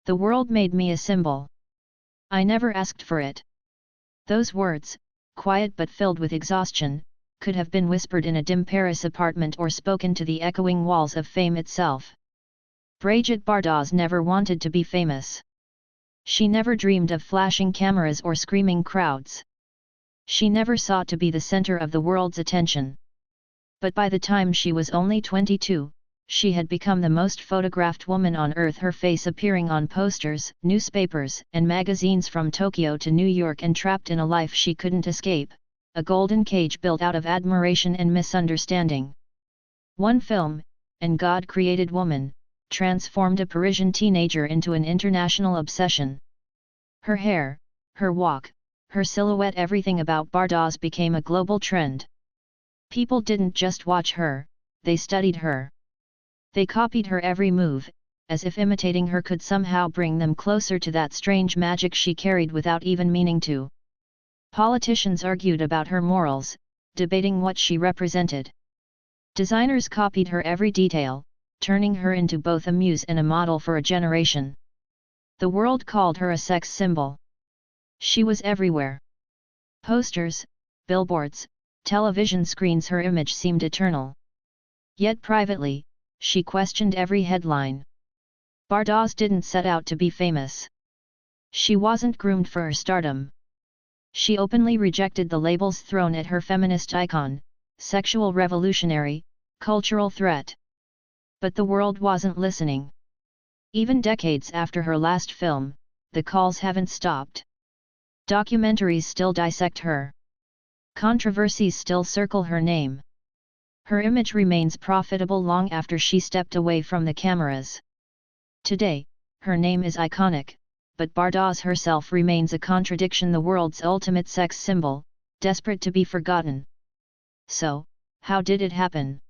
The world made me a symbol. I never asked for it. Those words, quiet but filled with exhaustion, could have been whispered in a dim Paris apartment or spoken to the echoing walls of fame itself. Brigitte Bardot never wanted to be famous. She never dreamed of flashing cameras or screaming crowds. She never sought to be the center of the world's attention. But by the time she was only 22, she had become the most photographed woman on earth, her face appearing on posters, newspapers, and magazines from Tokyo to New York, and trapped in a life she couldn't escape, a golden cage built out of admiration and misunderstanding. One film, and God Created Woman, transformed a Parisian teenager into an international obsession. Her hair, her walk, her silhouette, everything about Bardot became a global trend. People didn't just watch her, they studied her. They copied her every move, as if imitating her could somehow bring them closer to that strange magic she carried without even meaning to. Politicians argued about her morals, debating what she represented. Designers copied her every detail, turning her into both a muse and a model for a generation. The world called her a sex symbol. She was everywhere. Posters, billboards, television screens, her image seemed eternal. Yet privately, she questioned every headline. Bardot didn't set out to be famous. She wasn't groomed for her stardom. She openly rejected the labels thrown at her: feminist icon, sexual revolutionary, cultural threat. But the world wasn't listening. Even decades after her last film, the calls haven't stopped. Documentaries still dissect her. Controversies still circle her name. Her image remains profitable long after she stepped away from the cameras. Today, her name is iconic, but Bardot herself remains a contradiction, the world's ultimate sex symbol, desperate to be forgotten. So, how did it happen?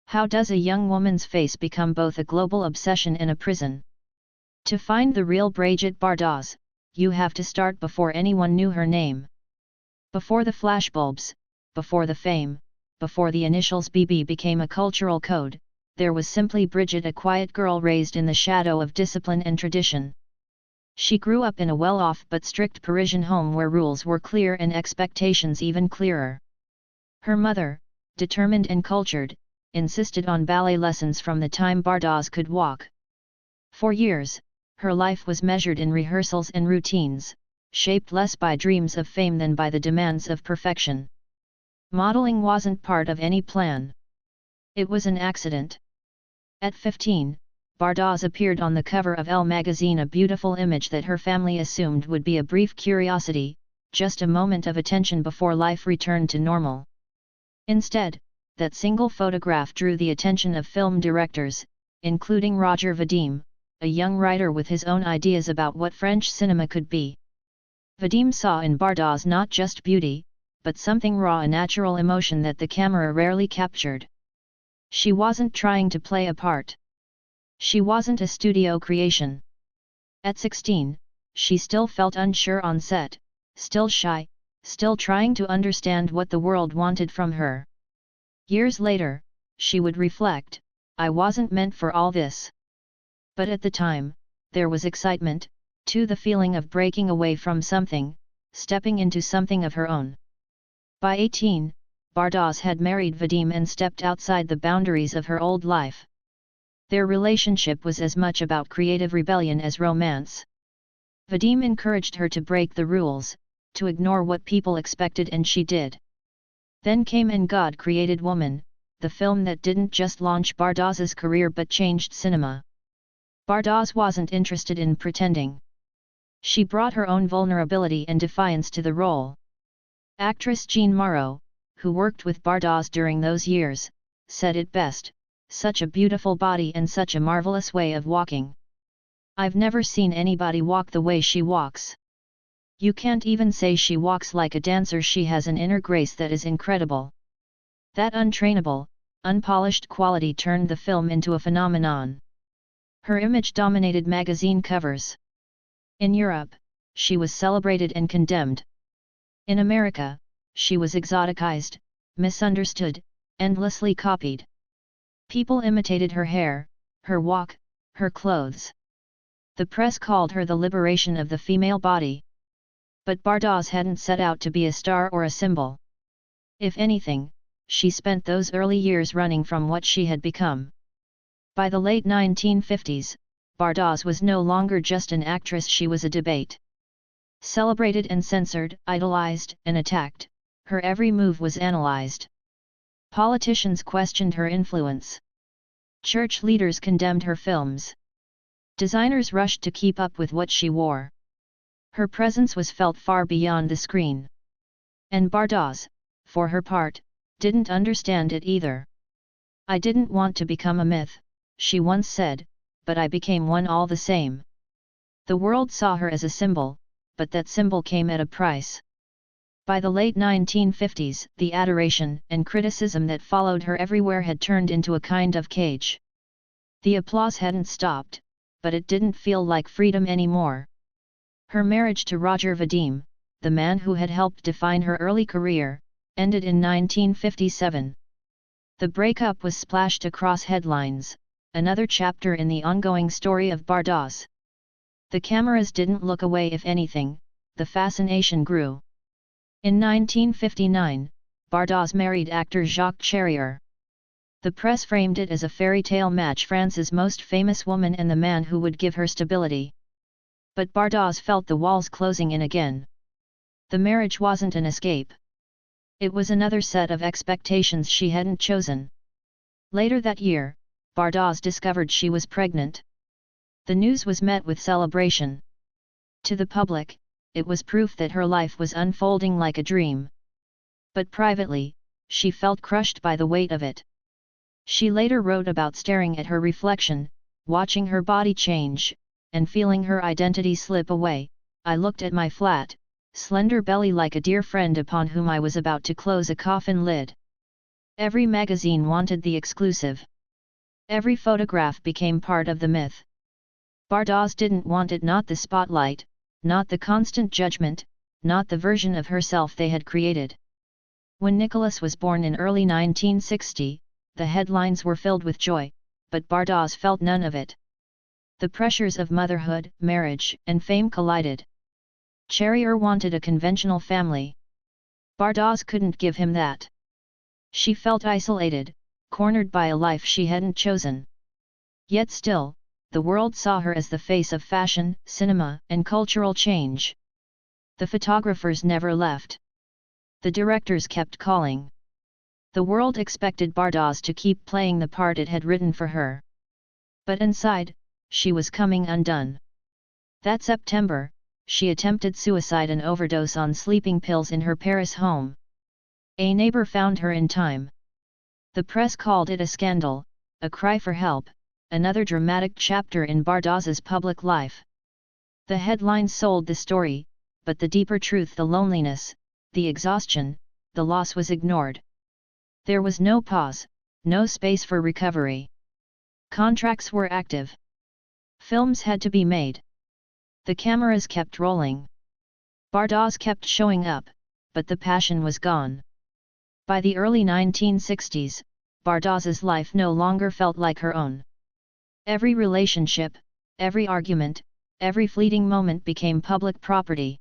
How does a young woman's face become both a global obsession and a prison? To find the real Brigitte Bardot, you have to start before anyone knew her name. Before the flashbulbs, before the fame, before the initials BB became a cultural code, there was simply Brigitte, a quiet girl raised in the shadow of discipline and tradition. She grew up in a well-off but strict Parisian home where rules were clear and expectations even clearer. Her mother, determined and cultured, insisted on ballet lessons from the time Bardot could walk. For years, her life was measured in rehearsals and routines, shaped less by dreams of fame than by the demands of perfection. Modeling wasn't part of any plan. It was an accident. At 15, Bardot appeared on the cover of Elle magazine, a beautiful image that her family assumed would be a brief curiosity, just a moment of attention before life returned to normal. Instead, that single photograph drew the attention of film directors, including Roger Vadim, a young writer with his own ideas about what French cinema could be. Vadim saw in Bardot not just beauty, but something raw, a natural emotion that the camera rarely captured. She wasn't trying to play a part. She wasn't a studio creation. At 16, she still felt unsure on set, still shy, still trying to understand what the world wanted from her. Years later, she would reflect, "I wasn't meant for all this." But at the time, there was excitement, too, the feeling of breaking away from something, stepping into something of her own. By 18, Bardot had married Vadim and stepped outside the boundaries of her old life. Their relationship was as much about creative rebellion as romance. Vadim encouraged her to break the rules, to ignore what people expected, and she did. Then came And God Created Woman, the film that didn't just launch Bardot's career but changed cinema. Bardot wasn't interested in pretending. She brought her own vulnerability and defiance to the role. Actress Jean Morrow, who worked with Bardot during those years, said it best, "Such a beautiful body and such a marvelous way of walking. I've never seen anybody walk the way she walks. You can't even say she walks like a dancer, she has an inner grace that is incredible." That untrainable, unpolished quality turned the film into a phenomenon. Her image dominated magazine covers. In Europe, she was celebrated and condemned. In America, she was exoticized, misunderstood, endlessly copied. People imitated her hair, her walk, her clothes. The press called her the liberation of the female body. But Bardot hadn't set out to be a star or a symbol. If anything, she spent those early years running from what she had become. By the late 1950s, Bardot was no longer just an actress, she was a debate. Celebrated and censored, idolized and attacked, her every move was analyzed. Politicians questioned her influence. Church leaders condemned her films. Designers rushed to keep up with what she wore. Her presence was felt far beyond the screen. And Bardot, for her part, didn't understand it either. "I didn't want to become a myth," she once said, "but I became one all the same." The world saw her as a symbol, but that symbol came at a price. By the late 1950s, the adoration and criticism that followed her everywhere had turned into a kind of cage. The applause hadn't stopped, but it didn't feel like freedom anymore. Her marriage to Roger Vadim, the man who had helped define her early career, ended in 1957. The breakup was splashed across headlines, another chapter in the ongoing story of Bardot. The cameras didn't look away, if anything, the fascination grew. In 1959, Bardot married actor Jacques Charrier. The press framed it as a fairy tale match, France's most famous woman and the man who would give her stability. But Bardot felt the walls closing in again. The marriage wasn't an escape. It was another set of expectations she hadn't chosen. Later that year, Bardot discovered she was pregnant. The news was met with celebration. To the public, it was proof that her life was unfolding like a dream. But privately, she felt crushed by the weight of it. She later wrote about staring at her reflection, watching her body change, and feeling her identity slip away. "I looked at my flat, slender belly like a dear friend upon whom I was about to close a coffin lid. Every magazine wanted the exclusive. Every photograph became part of the myth." Bardot didn't want it, not the spotlight, not the constant judgment, not the version of herself they had created. When Nicholas was born in early 1960, the headlines were filled with joy, but Bardot felt none of it. The pressures of motherhood, marriage, and fame collided. Charrier wanted a conventional family. Bardot couldn't give him that. She felt isolated, cornered by a life she hadn't chosen. Yet still, the world saw her as the face of fashion, cinema, and cultural change. The photographers never left. The directors kept calling. The world expected Bardot to keep playing the part it had written for her. But inside, she was coming undone. That September, she attempted suicide and overdose on sleeping pills in her Paris home. A neighbor found her in time. The press called it a scandal, a cry for help, another dramatic chapter in Bardot's public life. The headlines sold the story, but the deeper truth, the loneliness, the exhaustion, the loss was ignored. There was no pause, no space for recovery. Contracts were active. Films had to be made. The cameras kept rolling. Bardot kept showing up, but the passion was gone. By the early 1960s, Bardot's life no longer felt like her own. Every relationship, every argument, every fleeting moment became public property.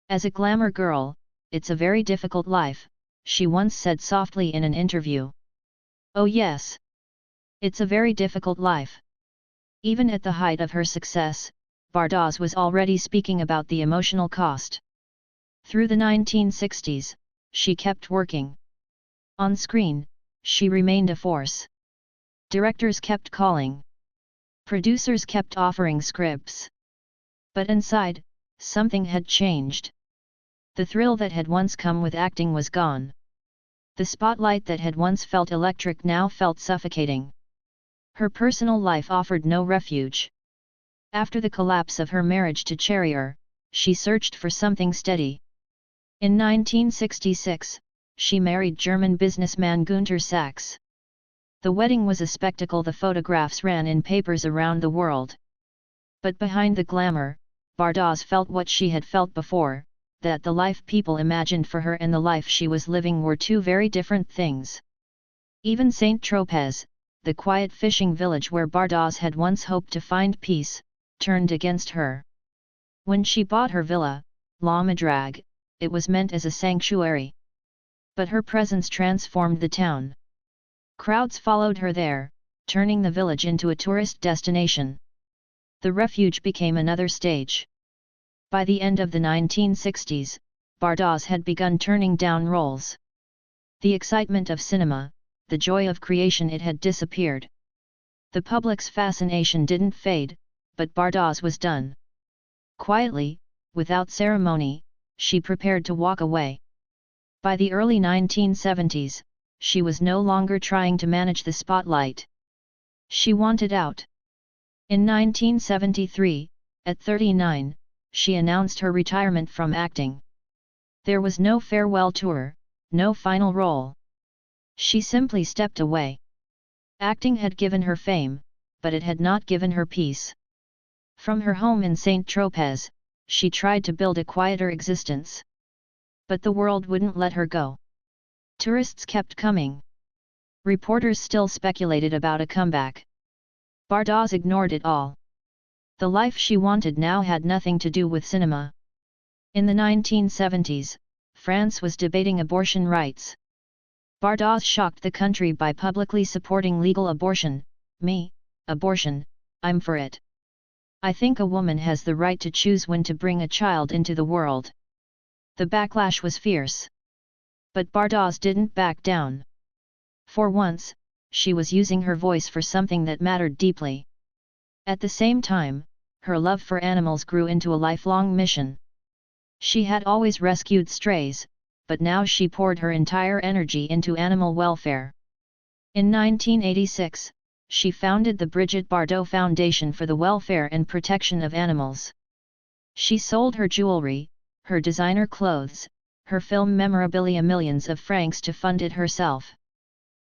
"As a glamour girl, it's a very difficult life," she once said softly in an interview. "Oh yes. It's a very difficult life." Even at the height of her success, Bardot was already speaking about the emotional cost. Through the 1960s, she kept working. On screen, she remained a force. Directors kept calling. Producers kept offering scripts. But inside, something had changed. The thrill that had once come with acting was gone. The spotlight that had once felt electric now felt suffocating. Her personal life offered no refuge. After the collapse of her marriage to Charrier, she searched for something steady. In 1966, she married German businessman Günter Sachs. The wedding was a spectacle, the photographs ran in papers around the world. But behind the glamour, Bardot felt what she had felt before, that the life people imagined for her and the life she was living were two very different things. Even Saint-Tropez, the quiet fishing village where Bardot had once hoped to find peace, turned against her. When she bought her villa, La Madrague, it was meant as a sanctuary. But her presence transformed the town. Crowds followed her there, turning the village into a tourist destination. The refuge became another stage. By the end of the 1960s, Bardot had begun turning down roles. The excitement of cinema, the joy of creation, it had disappeared. The public's fascination didn't fade, but Bardot was done. Quietly, without ceremony, she prepared to walk away. By the early 1970s, she was no longer trying to manage the spotlight. She wanted out. In 1973, at 39, she announced her retirement from acting. There was no farewell tour, no final role. She simply stepped away. Acting had given her fame, but it had not given her peace. From her home in Saint-Tropez, she tried to build a quieter existence. But the world wouldn't let her go. Tourists kept coming. Reporters still speculated about a comeback. Bardot ignored it all. The life she wanted now had nothing to do with cinema. In the 1970s, France was debating abortion rights. Bardot shocked the country by publicly supporting legal abortion. Me, abortion, I'm for it. I think a woman has the right to choose when to bring a child into the world. The backlash was fierce. But Bardot didn't back down. For once, she was using her voice for something that mattered deeply. At the same time, her love for animals grew into a lifelong mission. She had always rescued strays, but now she poured her entire energy into animal welfare. In 1986, she founded the Brigitte Bardot Foundation for the Welfare and Protection of Animals. She sold her jewelry, her designer clothes, her film memorabilia millions of francs to fund it herself.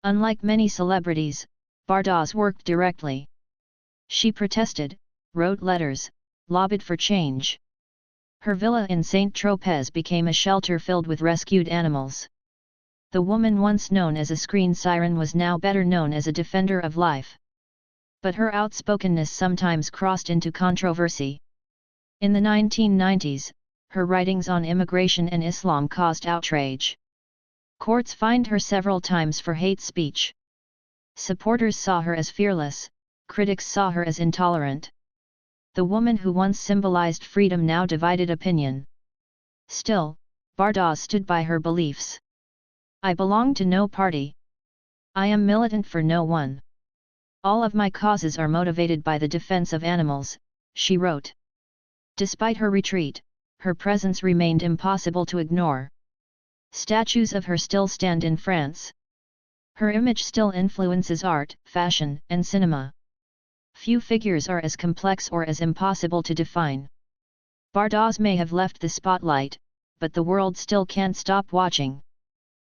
Unlike many celebrities, Bardot worked directly. She protested, wrote letters, lobbied for change. Her villa in Saint-Tropez became a shelter filled with rescued animals. The woman once known as a screen siren was now better known as a defender of life. But her outspokenness sometimes crossed into controversy. In the 1990s, her writings on immigration and Islam caused outrage. Courts fined her several times for hate speech. Supporters saw her as fearless, critics saw her as intolerant. The woman who once symbolized freedom now divided opinion. Still, Bardot stood by her beliefs. I belong to no party. I am militant for no one. All of my causes are motivated by the defense of animals, she wrote. Despite her retreat, her presence remained impossible to ignore. Statues of her still stand in France. Her image still influences art, fashion, and cinema. Few figures are as complex or as impossible to define. Bardot may have left the spotlight, but the world still can't stop watching.